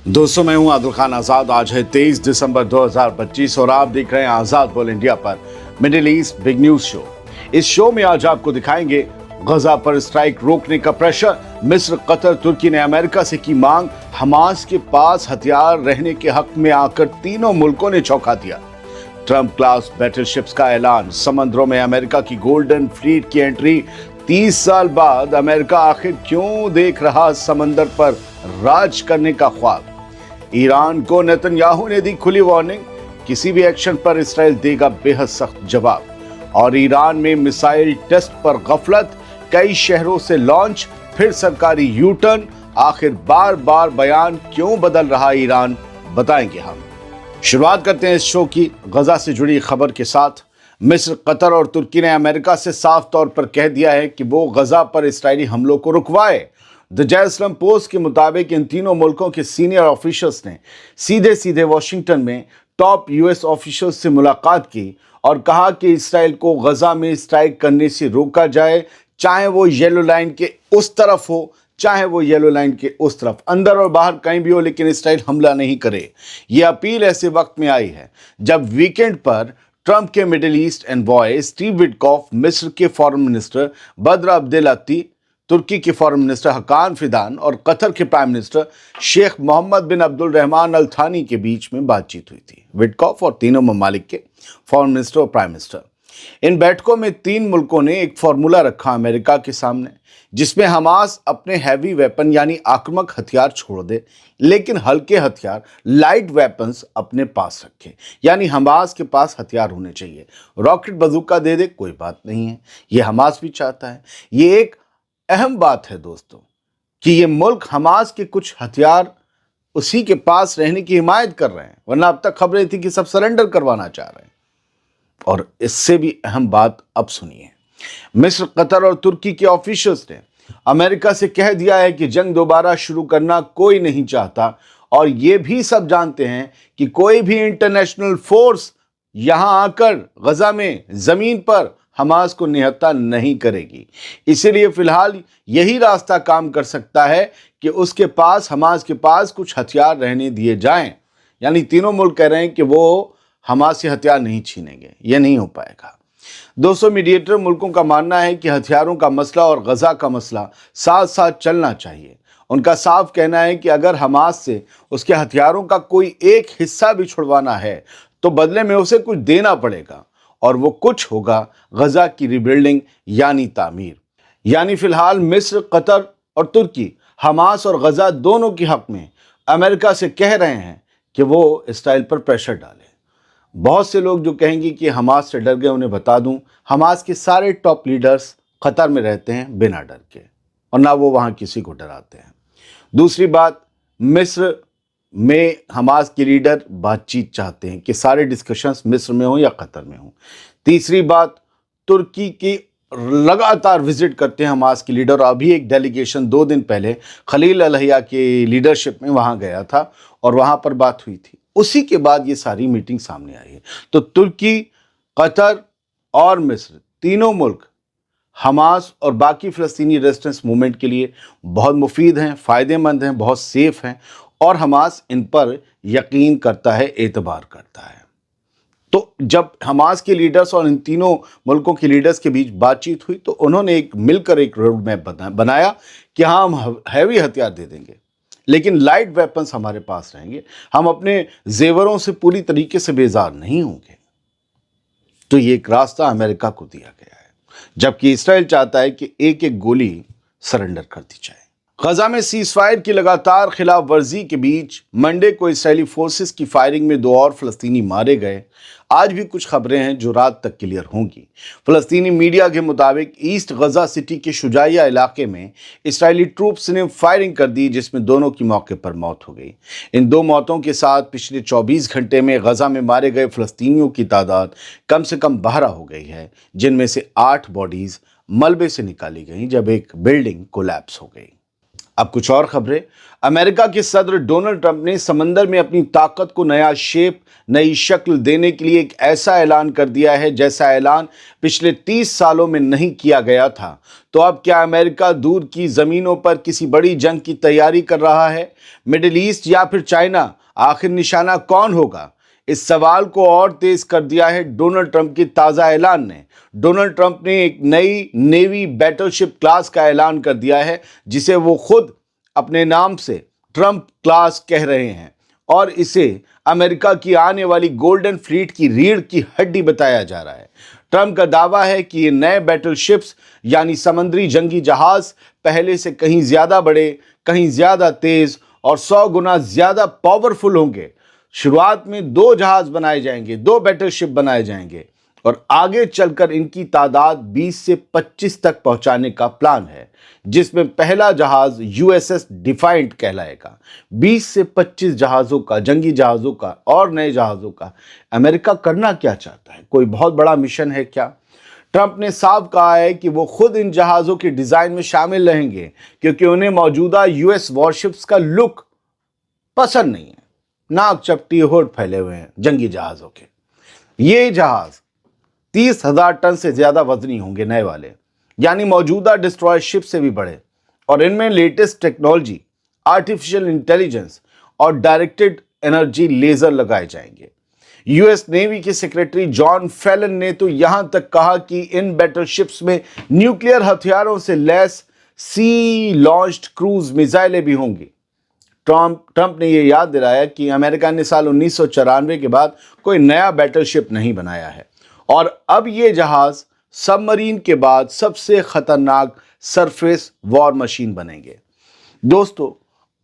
दोस्तों, मैं हूं आदिल खान आजाद। आज है 23 दिसंबर 2025 और आप देख रहे हैं आजाद बोल इंडिया पर middle east big news show. इस शो में आज आपको दिखाएंगे गजा पर स्ट्राइक रोकने का प्रेशर, मिस्र, कतर, तुर्की ने अमेरिका से की मांग, हमास के पास हथियार रहने के हक में आकर तीनों मुल्कों ने चौंका दिया, ट्रंप क्लास बैटलशिप्स का ऐलान, समंदरों में अमेरिका की गोल्डन फ्लीट की एंट्री, 30 साल बाद अमेरिका आखिर क्यों देख रहा समंदर पर राज करने का ख्वाब, ईरान को नेतन्याहू ने दी खुली वार्निंग, किसी भी एक्शन पर इसराइल देगा बेहद सख्त जवाब, और ईरान में मिसाइल टेस्ट पर गफलत, कई शहरों से लॉन्च, फिर सरकारी यू टर्न, आखिर बार बार बयान क्यों बदल रहा ईरान, बताएंगे हम। शुरुआत करते हैं इस शो की गजा से जुड़ी खबर के साथ। मिस्र, कतर और तुर्की ने अमेरिका से साफ तौर पर कह दिया है कि वो गजा पर इस्राएली हमलों को रुकवाए। द जेरूसलम पोस्ट के मुताबिक इन तीनों मुल्कों के सीनियर ऑफिशियल्स ने सीधे सीधे वॉशिंगटन में टॉप यूएस ऑफिशियल्स से मुलाकात की और कहा कि इसराइल को गजा में स्ट्राइक करने से रोका जाए, चाहे वो येलो लाइन के उस तरफ हो, चाहे वो येलो लाइन के उस तरफ, अंदर और बाहर कहीं भी हो, लेकिन इसराइल हमला नहीं करे। ये अपील ऐसे वक्त में आई है जब वीकेंड पर ट्रंप के middle east envoy Steve Witkoff, मिस्र के फॉरेन मिनिस्टर बद्र अब्देलाती, तुर्की के फॉरेन मिनिस्टर हकान फिदान और कतर के प्राइम मिनिस्टर शेख मोहम्मद बिन अब्दुल रहमान अल थानी के बीच में बातचीत हुई थी। विटकॉफ और तीनों ममालिक के फॉरेन मिनिस्टर और प्राइम मिनिस्टर। इन बैठकों में तीन मुल्कों ने एक फॉर्मूला रखा अमेरिका के सामने, जिसमें हमास अपने हैवी वेपन यानी आक्रामक हथियार छोड़ दे, लेकिन हल्के हथियार लाइट वेपन्स अपने पास रखे, यानी हमास के पास हथियार होने चाहिए। रॉकेट बंदूका दे दे, कोई बात नहीं है, ये हमास भी चाहता है। ये एक अहम बात है दोस्तों कि ये मुल्क हमास के कुछ हथियार उसी के पास रहने की हिमायत कर रहे हैं, वरना अब तक खबरें थी कि सब सरेंडर करवाना चाह रहे हैं। और इससे भी अहम बात अब सुनिए। मिस्र, कतर और तुर्की के ऑफिशियल्स ने अमेरिका से कह दिया है कि जंग दोबारा शुरू करना कोई नहीं चाहता, और ये भी सब जानते हैं कि कोई भी इंटरनेशनल फोर्स यहां आकर गजा में जमीन पर हमास को निहत्था नहीं करेगी। इसीलिए फिलहाल यही रास्ता काम कर सकता है कि उसके पास, हमास के पास कुछ हथियार रहने दिए जाएं। यानी तीनों मुल्क कह रहे हैं कि वो हमास से हथियार नहीं छीनेंगे, ये नहीं हो पाएगा। दोस्तों, मीडिएटर मुल्कों का मानना है कि हथियारों का मसला और गजा का मसला साथ साथ चलना चाहिए। उनका साफ कहना है कि अगर हमास से उसके हथियारों का कोई एक हिस्सा भी छुड़वाना है तो बदले में उसे कुछ देना पड़ेगा, और वो कुछ होगा गजा की रिबिल्डिंग यानी तामीर। यानी फिलहाल मिस्र, कतर और तुर्की हमास और गजा दोनों के हक में अमेरिका से कह रहे हैं कि वो इसराइल पर प्रेशर डाले। बहुत से लोग जो कहेंगे कि हमास से डर गए, उन्हें बता दूं, हमास के सारे टॉप लीडर्स कतर में रहते हैं बिना डर के, और ना वो वहां किसी को डराते हैं। दूसरी बात, मिस्र में हमास के लीडर बातचीत चाहते हैं कि सारे डिस्कशंस मिस्र में हो या कतर में हो। तीसरी बात, तुर्की की लगातार विजिट करते हैं हमास के लीडर। अभी एक डेलीगेशन 2 दिन पहले खलील अल-हैया के लीडरशिप में वहां गया था और वहां पर बात हुई थी। उसी के बाद ये सारी मीटिंग सामने आई है। तो तुर्की, कतर और मिस्र तीनों मुल्क हमास और बाकी फ़लस्तीनी रेजिस्टेंस मूवमेंट के लिए बहुत मुफीद हैं, फ़ायदेमंद हैं, बहुत सेफ हैं, और हमास इन पर यकीन करता है, एतबार करता है। तो जब हमास के लीडर्स और इन तीनों मुल्कों के लीडर्स के बीच बातचीत हुई तो उन्होंने मिलकर एक रोड मैप बनाया कि हाँ, हम हैवी हथियार दे देंगे, लेकिन लाइट वेपन्स हमारे पास रहेंगे, हम अपने जेवरों से पूरी तरीके से बेजार नहीं होंगे। तो ये एक रास्ता अमेरिका को दिया गया है, जबकि इसराइल चाहता है कि एक एक गोली सरेंडर कर दी जाए। गजा में सीज़फायर की लगातार खिलाफ वर्जी के बीच मंडे को इसराइली फोर्सेस की फायरिंग में 2 और फ़लस्तीनी मारे गए। आज भी कुछ खबरें हैं जो रात तक क्लियर होंगी। फ़लस्तीनी मीडिया के मुताबिक ईस्ट गजा सिटी के शुजाइया इलाके में इसराइली ट्रूप्स ने फायरिंग कर दी, जिसमें दोनों की मौके पर मौत हो गई। इन 2 मौतों के साथ पिछले 24 घंटे में गजा में मारे गए फ़लस्तीनियों की तादाद कम से कम 12 हो गई है, जिनमें से 8 बॉडीज़ मलबे से निकाली गई जब एक बिल्डिंग कोलैप्स हो गई। अब कुछ और खबरें। अमेरिका के सदर डोनाल्ड ट्रंप ने समंदर में अपनी ताकत को नया शेप, नई शक्ल देने के लिए एक ऐसा ऐलान कर दिया है जैसा ऐलान पिछले 30 सालों में नहीं किया गया था। तो अब क्या अमेरिका दूर की जमीनों पर किसी बड़ी जंग की तैयारी कर रहा है? मिडिल ईस्ट या फिर चाइना? आखिर निशाना कौन होगा? इस सवाल को और तेज कर दिया है डोनाल्ड ट्रंप के ताजा ऐलान ने। डोनाल्ड ट्रंप ने एक नई नेवी बैटलशिप क्लास का ऐलान कर दिया है जिसे वो खुद अपने नाम से ट्रंप क्लास कह रहे हैं और इसे अमेरिका की आने वाली गोल्डन फ्लीट की रीढ़ की हड्डी बताया जा रहा है। ट्रंप का दावा है कि ये नए बैटलशिप्स यानी समुद्री जंगी जहाज पहले से कहीं ज्यादा बड़े, कहीं ज्यादा तेज और 100 गुना ज्यादा पावरफुल होंगे। शुरुआत में 2 जहाज बनाए जाएंगे, 2 बैटलशिप बनाए जाएंगे और आगे चलकर इनकी तादाद 20 से 25 तक पहुंचाने का प्लान है, जिसमें पहला जहाज यूएसएस डिफाइंट कहलाएगा। 20 से 25 जहाजों का, जंगी जहाजों का और नए जहाजों का अमेरिका करना क्या चाहता है? कोई बहुत बड़ा मिशन है क्या? ट्रंप ने साफ कहा है कि वो खुद इन जहाजों के डिजाइन में शामिल रहेंगे क्योंकि उन्हें मौजूदा यूएस वॉरशिप्स का लुक पसंद नहीं है। नाक चपटी होठ फैले हुए हैं जंगी जहाजों के। ये जहाज 30,000 टन से ज्यादा वजनी होंगे, नए वाले, यानी मौजूदा डिस्ट्रॉयर शिप से भी बड़े, और इनमें लेटेस्ट टेक्नोलॉजी, आर्टिफिशियल इंटेलिजेंस और डायरेक्टेड एनर्जी लेजर लगाए जाएंगे। यूएस नेवी के सेक्रेटरी जॉन फेलन ने तो यहां तक कहा कि इन बैटलशिप्स में न्यूक्लियर हथियारों से लैस सी लॉन्च्ड क्रूज मिसाइलें भी होंगी। ट्रंप ने यह याद दिलाया कि अमेरिका ने साल 1994 के बाद कोई नया बैटलशिप नहीं बनाया है और अब ये जहाज सबमरीन के बाद सबसे खतरनाक सरफेस वॉर मशीन बनेंगे। दोस्तों,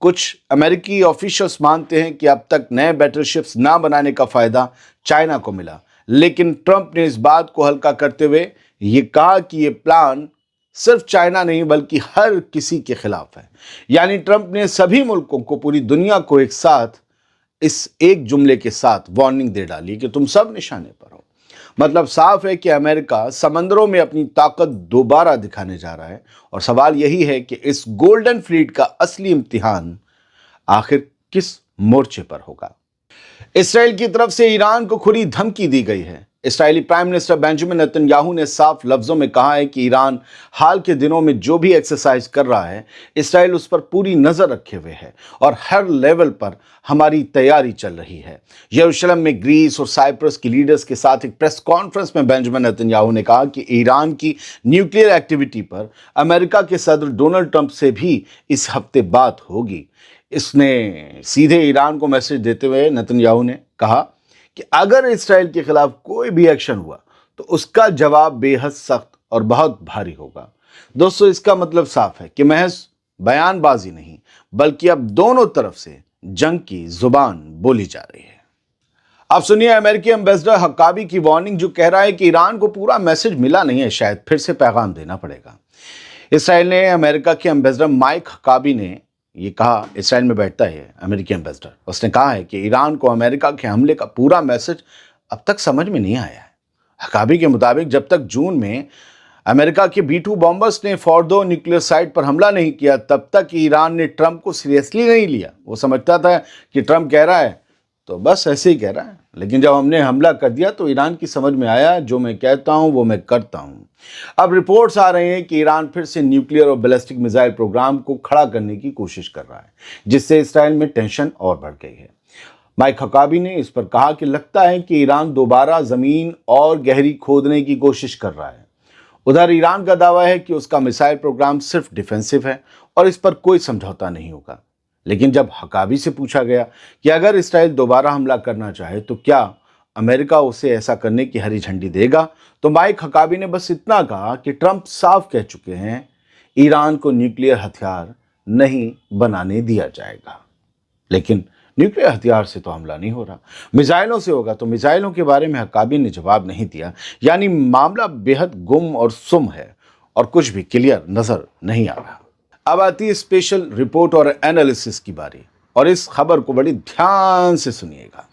कुछ अमेरिकी ऑफिशियल्स मानते हैं कि अब तक नए बैटलशिप्स ना बनाने का फायदा चाइना को मिला, लेकिन ट्रंप ने इस बात को हल्का करते हुए ये कहा कि ये प्लान सिर्फ चाइना नहीं बल्कि हर किसी के खिलाफ है। यानी ट्रंप ने सभी मुल्कों को, पूरी दुनिया को एक साथ इस एक जुमले के साथ वार्निंग दे डाली कि तुम सब निशाने पर हो। मतलब साफ है कि अमेरिका समंदरों में अपनी ताकत दोबारा दिखाने जा रहा है और सवाल यही है कि इस गोल्डन फ्लीट का असली इम्तिहान आखिर किस मोर्चे पर होगा। इसराइल की तरफ से ईरान को खुली धमकी दी गई है। इस्राएली प्राइम मिनिस्टर बेंजामिन नेतन्याहू ने साफ लफ्जों में कहा है कि ईरान हाल के दिनों में जो भी एक्सरसाइज कर रहा है, इसराइल उस पर पूरी नजर रखे हुए है और हर लेवल पर हमारी तैयारी चल रही है। यरूशलेम में ग्रीस और साइप्रस की लीडर्स के साथ एक प्रेस कॉन्फ्रेंस में बेंजामिन नेतन्याहू ने कहा कि ईरान की न्यूक्लियर एक्टिविटी पर अमेरिका के सदर डोनाल्ड ट्रंप से भी इस हफ्ते बात होगी। इसने सीधे ईरान को मैसेज देते हुए नेतन्याहू ने कहा कि अगर इसराइल के खिलाफ कोई भी एक्शन हुआ तो उसका जवाब बेहद सख्त और बहुत भारी होगा। दोस्तों, इसका मतलब साफ है कि महज बयानबाजी नहीं बल्कि अब दोनों तरफ से जंग की जुबान बोली जा रही है। अब सुनिए अमेरिकी एम्बेसडर हक्काबी की वार्निंग, जो कह रहा है कि ईरान को पूरा मैसेज मिला नहीं है, शायद फिर से पैगाम देना पड़ेगा। इसराइल ने अमेरिका के एम्बेसडर माइक हक्काबी ने ये कहा, इसराइल में बैठता है अमेरिकी एम्बेसडर, उसने कहा है कि ईरान को अमेरिका के हमले का पूरा मैसेज अब तक समझ में नहीं आया है। हकाबी के मुताबिक जब तक जून में अमेरिका के B-2 बॉम्बर्स ने फोर्डो न्यूक्लियर साइट पर हमला नहीं किया, तब तक ईरान ने ट्रंप को सीरियसली नहीं लिया। वो समझता था कि ट्रंप कह रहा है तो बस ऐसे ही कह रहा है, लेकिन जब हमने हमला कर दिया तो ईरान की समझ में आया जो मैं कहता हूं वो मैं करता हूं। अब रिपोर्ट्स आ रहे हैं कि ईरान फिर से न्यूक्लियर और बैलिस्टिक मिसाइल प्रोग्राम को खड़ा करने की कोशिश कर रहा है, जिससे इसराइल में टेंशन और बढ़ गई है। माइक हकाबी ने इस पर कहा कि लगता है कि ईरान दोबारा जमीन और गहरी खोदने की कोशिश कर रहा है। उधर ईरान का दावा है कि उसका मिसाइल प्रोग्राम सिर्फ डिफेंसिव है और इस पर कोई समझौता नहीं होगा। लेकिन जब हकाबी से पूछा गया कि अगर इसराइल दोबारा हमला करना चाहे तो क्या अमेरिका उसे ऐसा करने की हरी झंडी देगा, तो माइक हकाबी ने बस इतना कहा कि ट्रंप साफ कह चुके हैं ईरान को न्यूक्लियर हथियार नहीं बनाने दिया जाएगा। लेकिन न्यूक्लियर हथियार से तो हमला नहीं हो रहा, मिसाइलों से होगा। तो मिसाइलों के बारे में हकाबी ने जवाब नहीं दिया, यानी मामला बेहद गुम और सुम है और कुछ भी क्लियर नजर नहीं आ रहा। अब आती है स्पेशल रिपोर्ट और एनालिसिस की बारी, और इस खबर को बड़ी ध्यान से सुनिएगा।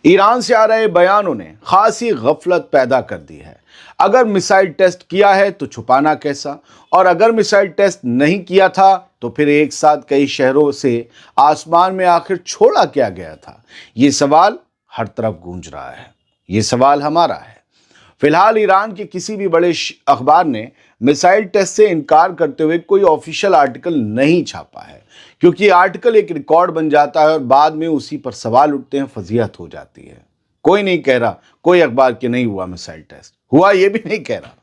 ईरान से आ रहे बयानों ने खासी गफलत पैदा कर दी है। अगर मिसाइल टेस्ट किया है तो छुपाना कैसा, और अगर मिसाइल टेस्ट नहीं किया था तो फिर एक साथ कई शहरों से आसमान में आखिर छोड़ा क्या गया था? ये सवाल हर तरफ गूंज रहा है। ये सवाल हमारा है। फिलहाल ईरान के किसी भी बड़े अखबार ने मिसाइल टेस्ट से इनकार करते हुए कोई ऑफिशियल आर्टिकल नहीं छापा है, क्योंकि आर्टिकल एक रिकॉर्ड बन जाता है और बाद में उसी पर सवाल उठते हैं, फजीहत हो जाती है। कोई नहीं कह रहा, कोई अखबार के नहीं हुआ मिसाइल टेस्ट, हुआ ये भी नहीं कह रहा।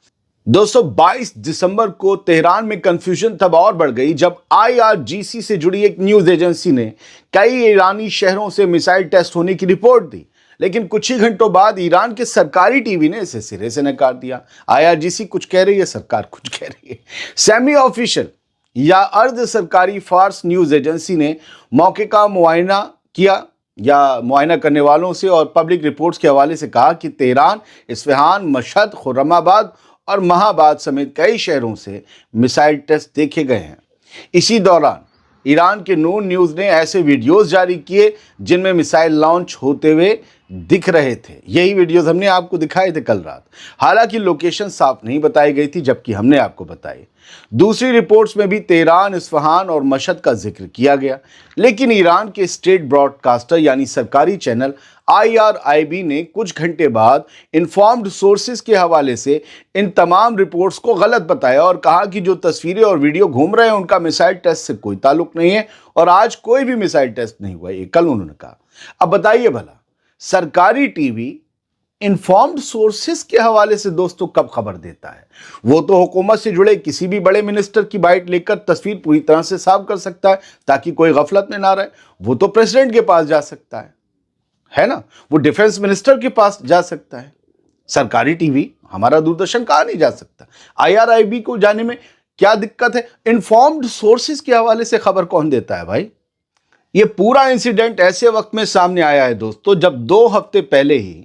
दोस्तों, 22 दिसंबर को तेहरान में कंफ्यूजन तब और बढ़ गई जब IRGC से जुड़ी एक न्यूज एजेंसी ने कई ईरानी शहरों से मिसाइल टेस्ट होने की रिपोर्ट दी, लेकिन कुछ ही घंटों बाद ईरान के सरकारी टीवी ने इसे सिरे से नकार दिया। IRGC कुछ कह रही है, सरकार कुछ कह रही है। सेमी ऑफिशियल या अर्ध सरकारी फार्स न्यूज एजेंसी ने मौके का मुआयना किया या मुआयना करने वालों से और पब्लिक रिपोर्ट्स के हवाले से कहा कि तेहरान, इस्फहान, मशहद, खुर्रमाबाद और महाबाद समेत कई शहरों से मिसाइल टेस्ट देखे गए हैं। इसी दौरान ईरान के नून न्यूज़ ने ऐसे वीडियोस जारी किए जिनमें मिसाइल लॉन्च होते हुए दिख रहे थे। यही वीडियोस हमने आपको दिखाए थे कल रात। हालांकि लोकेशन साफ नहीं बताई गई थी, जबकि हमने आपको बताई। दूसरी रिपोर्ट्स में भी तेहरान, इस्फहान और मशहद का जिक्र किया गया, लेकिन ईरान के स्टेट ब्रॉडकास्टर यानी सरकारी चैनल IRIB ने कुछ घंटे बाद इन्फॉर्म्ड सोर्सेज के हवाले से इन तमाम रिपोर्ट्स को गलत बताया और कहा कि जो तस्वीरें और वीडियो घूम रहे हैं उनका मिसाइल टेस्ट से कोई ताल्लुक नहीं है और आज कोई भी मिसाइल टेस्ट नहीं हुआ। ये कल उन्होंने कहा। अब बताइए भला, सरकारी टीवी इन्फॉर्म्ड सोर्सेस के हवाले से दोस्तों कब खबर देता है? वो तो हुकूमत से जुड़े किसी भी बड़े मिनिस्टर की बाइट लेकर तस्वीर पूरी तरह से साफ कर सकता है ताकि कोई गफलत में ना रहे। वो तो प्रेसिडेंट के पास जा सकता है ना? वो डिफेंस मिनिस्टर के पास जा सकता है। सरकारी टीवी, हमारा दूरदर्शन कहाँ नहीं जा सकता? IRIB को जाने में क्या दिक्कत है? इन्फॉर्म्ड सोर्सेस के हवाले से खबर कौन देता है भाई? ये पूरा इंसिडेंट ऐसे वक्त में सामने आया है दोस्तों जब 2 हफ्ते पहले ही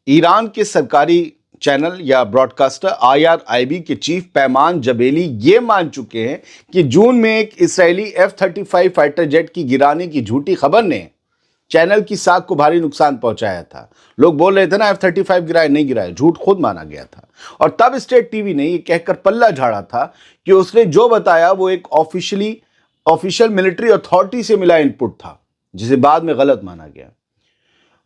ईरान के सरकारी चैनल या ब्रॉडकास्टर IRIB के चीफ पैमान जबेली ये मान चुके हैं कि जून में एक इजरायली F-35 फाइटर जेट की गिराने की झूठी खबर ने चैनल की साख को भारी नुकसान पहुंचाया था। लोग बोल रहे थे ना F-35 गिराया, नहीं गिराया, झूठ खुद माना गया था। और तब स्टेट टीवी ने ये कहकर पल्ला झाड़ा था कि उसने जो बताया वो एक ऑफिशियल मिलिट्री अथॉरिटी से मिला इनपुट था, जिसे बाद में गलत माना गया।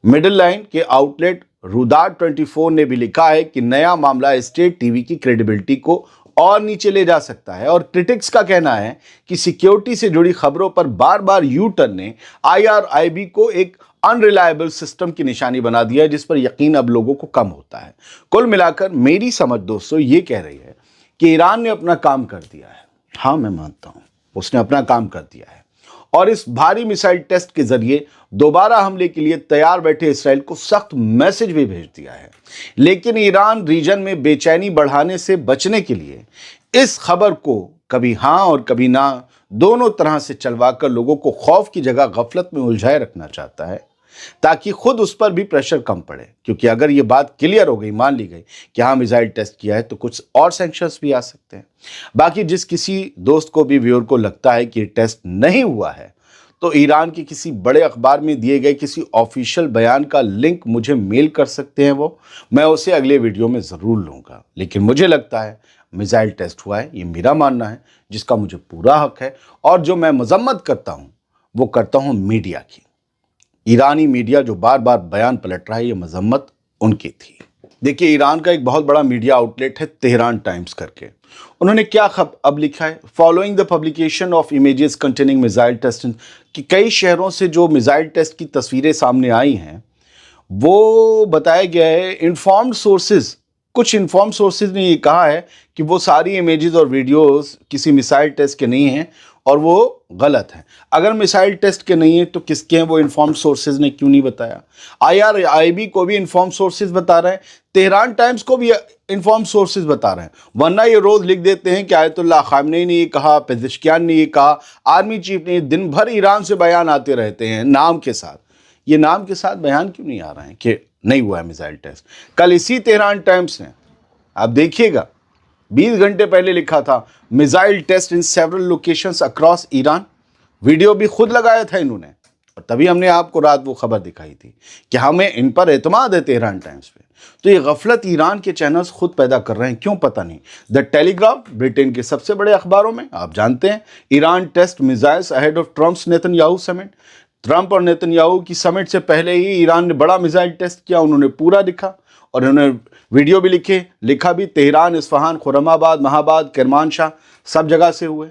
मिडिल लाइन के आउटलेट रुदार 24 ने भी लिखा है कि नया मामला स्टेट टीवी की क्रेडिबिलिटी को और नीचे ले जा सकता है और क्रिटिक्स का कहना है कि सिक्योरिटी से जुड़ी खबरों पर बार बार यू टर्न ने IRIB को एक अनरिलायबल सिस्टम की निशानी बना दिया है, जिस पर यकीन अब लोगों को कम होता है। कुल मिलाकर मेरी समझ दोस्तों ये कह रही है कि ईरान ने अपना काम कर दिया है। हाँ, मैं मानता हूं उसने अपना काम कर दिया है और इस भारी मिसाइल टेस्ट के जरिए दोबारा हमले के लिए तैयार बैठे इसराइल को सख्त मैसेज भी भेज दिया है। लेकिन ईरान रीजन में बेचैनी बढ़ाने से बचने के लिए इस खबर को कभी हाँ और कभी ना दोनों तरह से चलवाकर लोगों को खौफ की जगह गफलत में उलझाए रखना चाहता है, ताकि खुद उस पर भी प्रेशर कम पड़े। क्योंकि अगर ये बात क्लियर हो गई, मान ली गई कि हाँ मिसाइल टेस्ट किया है, तो कुछ और सैंक्शंस भी आ सकते हैं। बाकी जिस किसी दोस्त को भी व्यूअर को लगता है कि टेस्ट नहीं हुआ है, तो ईरान के किसी बड़े अखबार में दिए गए किसी ऑफिशियल बयान का लिंक मुझे मेल कर सकते हैं। वो मैं उसे अगले वीडियो में ज़रूर लूँगा। लेकिन मुझे लगता है मिसाइल टेस्ट हुआ है, ये मेरा मानना है, जिसका मुझे पूरा हक है। और जो मैं मजम्मत करता हूँ वो करता हूँ मीडिया की। ईरानी मीडिया जो बार बार बयान पलट रहा है, ये मजम्मत उनकी थी। देखिए, ईरान का एक बहुत बड़ा मीडिया आउटलेट है तेहरान टाइम्स करके। उन्होंने क्या अब लिखा है, following the publication of images containing missile test, कि कई शहरों से जो मिसाइल टेस्ट की तस्वीरें सामने आई हैं वो बताया गया है इन्फॉर्म्ड सोर्सेज, कुछ इन्फॉर्म्ड सोर्सेज ने ये कहा है कि वो सारी इमेजेस और वीडियोस किसी मिसाइल टेस्ट के नहीं हैं और वो गलत है। अगर मिसाइल टेस्ट के नहीं है तो किसके हैं, वो इन्फॉर्म्ड सोर्सेज ने क्यों नहीं बताया? IRIB को भी इन्फॉर्म्ड सोर्सेज बता रहे हैं, तेहरान टाइम्स को भी इन्फॉर्म्ड सोर्सेज बता रहे हैं। वरना ये रोज लिख देते हैं कि आयतुल्लाह खामनेई ने ये कहा, पेज़ेश्कियान ने ये कहा, आर्मी चीफ ने, दिन भर ईरान से बयान आते रहते हैं नाम के साथ। ये नाम के साथ बयान क्यों नहीं आ रहे हैं कि नहीं हुआ है मिसाइल टेस्ट? कल इसी तेहरान टाइम्स ने, आप देखिएगा, 20 घंटे पहले लिखा था missile test in several locations across Iran. Video भी खुद लगाया था इन्होंने, اور تبھی ہم نے آپ کو رات وہ خبر دکھائی تھی کہ ہمیں ان پر اعتماد ہے تہران ٹائمز پہ. تو یہ غفلت ایران کے چینلز خود پیدا کر رہے ہیں, کیوں پتہ نہیں. دا ٹیلی گراف برٹن کے سب سے بڑے اخباروں میں آپ جانتے ہیں, Iran test missiles ahead of Trump's Nitin Yahoo summit. Trump اور نیتن یاہو کی سمٹ سے پہلے ہی ایران نے بڑا میزائل ٹیسٹ کیا, انہوں نے پورا دکھا اور انہوں نے ویڈیو بھی لکھا بھی. تہران, اصفہان, خرم آباد, مہاباد, کرمان شاہ سب جگہ سے ہوئے.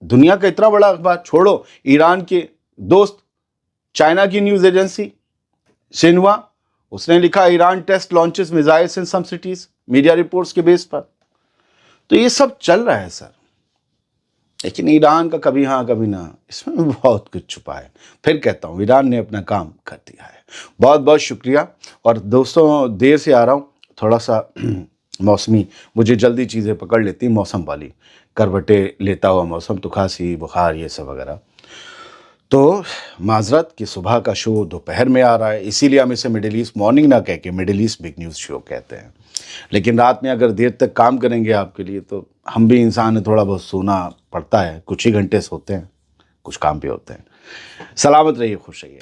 دنیا کا اتنا بڑا اخبار چھوڑو, ایران کے دوست چائنا کی نیوز ایجنسی سنہوا, اس نے لکھا ایران ٹیسٹ لانچز میزائلز ان سم سٹیز, میڈیا رپورٹس کے بیس پر. تو یہ سب چل رہا ہے سر, لیکن ایران کا کبھی ہاں کبھی نہ, اس میں بہت کچھ چھپا ہے. پھر کہتا ہوں ایران نے اپنا کام کر دیا ہے. بہت بہت شکریہ. اور دوستوں دیر سے آ رہا ہوں, تھوڑا سا موسمی مجھے جلدی چیزیں پکڑ لیتی, موسم والی کروٹیں لیتا ہوا موسم, تو کھانسی بخار یہ سب وغیرہ. تو معذرت کہ صبح کا شو دوپہر میں آ رہا ہے, اسی لیے ہم اسے مڈل ایسٹ مارننگ نہ کہہ کے مڈل ایسٹ بگ نیوز شو کہتے ہیں. لیکن رات میں اگر دیر تک کام کریں گے آپ کے لیے, تو ہم بھی انسان ہیں, تھوڑا بہت سونا پڑتا ہے, کچھ ہی گھنٹے سوتے ہیں, کچھ کام پہ ہوتے ہیں. سلامت رہیے, خوش رہیے.